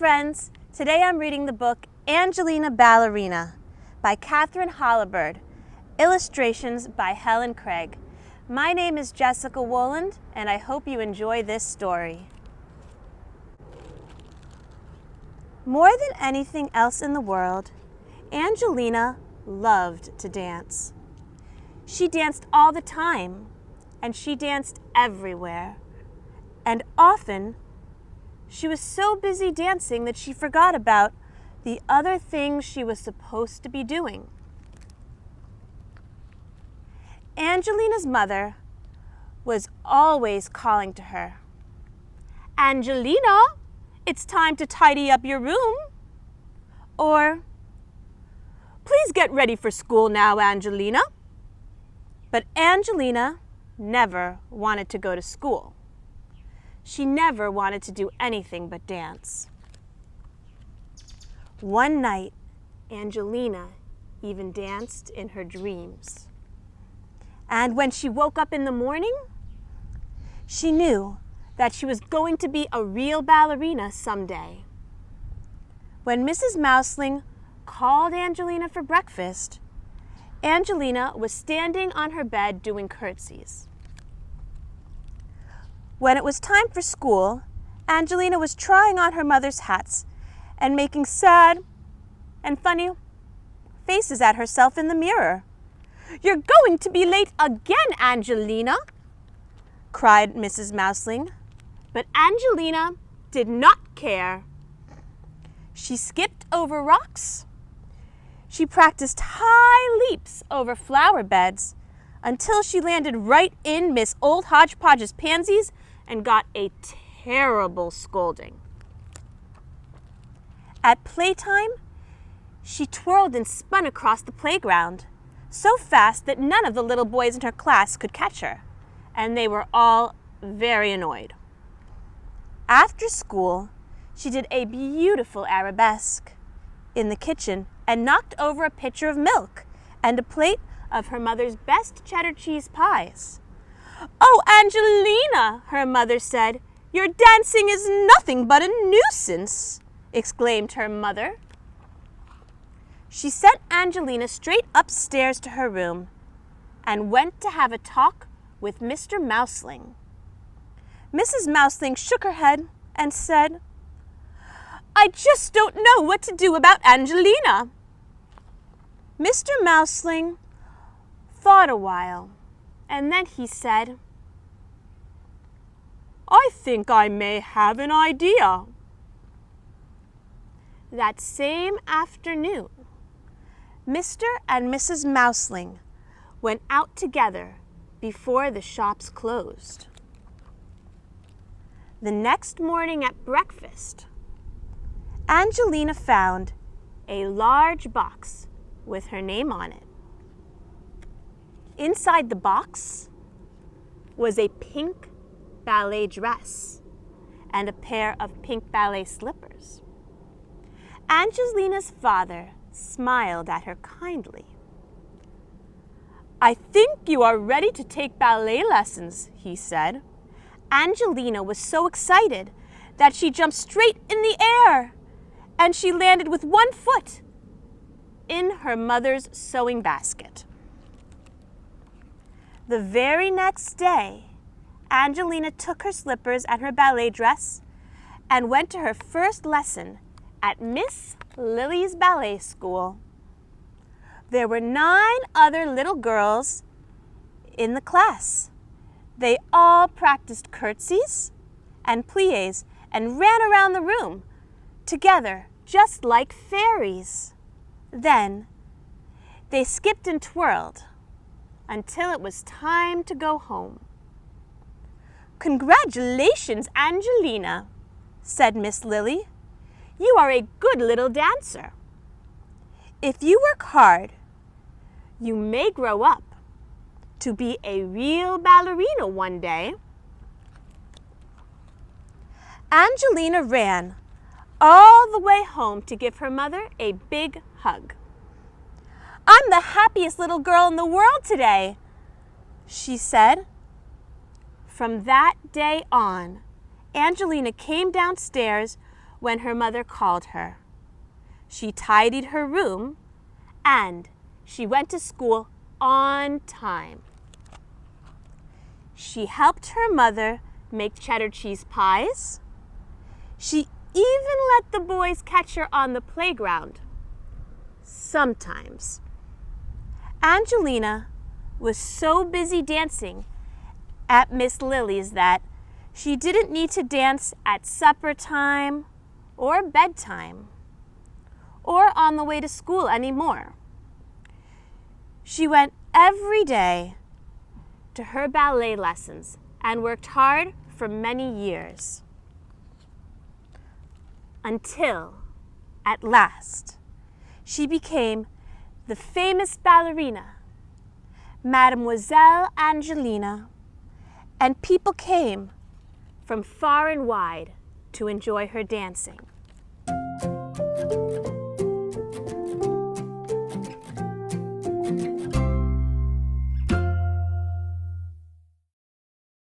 friends. Today I'm reading the book Angelina Ballerina by Katharine Holabird, illustrations by Helen Craig. My name is Jessica Wolland, and I hope you enjoy this story. More than anything else in the world, Angelina loved to dance. She danced all the time, and she danced everywhere. And often, she was so busy dancing that she forgot about the other things she was supposed to be doing. Angelina's mother was always calling to her, "Angelina, it's time to tidy up your room." Or, "Please get ready for school now, Angelina." But Angelina never wanted to go to school. She never wanted to do anything but dance. One night, Angelina even danced in her dreams. And when she woke up in the morning, she knew that she was going to be a real ballerina someday. When Mrs. Mouseling called Angelina for breakfast, Angelina was standing on her bed doing curtsies. When it was time for school, Angelina was trying on her mother's hats and making sad and funny faces at herself in the mirror. "You're going to be late again, Angelina," cried Mrs. Mouseling. But Angelina did not care. She skipped over rocks. She practiced high leaps over flower beds until she landed right in Miss Old Hodgepodge's pansies and got a terrible scolding. At playtime, she twirled and spun across the playground so fast that none of the little boys in her class could catch her, and they were all very annoyed. After school, she did a beautiful arabesque in the kitchen and knocked over a pitcher of milk and a plate of her mother's best cheddar cheese pies. "Oh, Angelina," her mother said, "your dancing is nothing but a nuisance," exclaimed her mother. She sent Angelina straight upstairs to her room and went to have a talk with Mr. Mouseling. Mrs. Mouseling shook her head and said, "I just don't know what to do about Angelina." Mr. Mouseling thought a while, and then he said, "I think I may have an idea." That same afternoon, Mr. and Mrs. Mouseling went out together before the shops closed. The next morning at breakfast, Angelina found a large box with her name on it. Inside the box was a pink ballet dress and a pair of pink ballet slippers. Angelina's father smiled at her kindly. "I think you are ready to take ballet lessons," he said. Angelina was so excited that she jumped straight in the air, and she landed with one foot in her mother's sewing basket. The very next day, Angelina took her slippers and her ballet dress and went to her first lesson at Miss Lily's ballet school. There were 9 other little girls in the class. They all practiced curtsies and pliés and ran around the room together just like fairies. Then they skipped and twirled until it was time to go home. "Congratulations, Angelina," said Miss Lily. "You are a good little dancer. If you work hard, you may grow up to be a real ballerina one day." Angelina ran all the way home to give her mother a big hug. "I'm the happiest little girl in the world today," she said. From that day on, Angelina came downstairs when her mother called her. She tidied her room and she went to school on time. She helped her mother make cheddar cheese pies. She even let the boys catch her on the playground. Sometimes. Angelina was so busy dancing at Miss Lily's that she didn't need to dance at supper time or bedtime or on the way to school anymore. She went every day to her ballet lessons and worked hard for many years. Until, at last, she became the famous ballerina, Mademoiselle Angelina, and people came from far and wide to enjoy her dancing.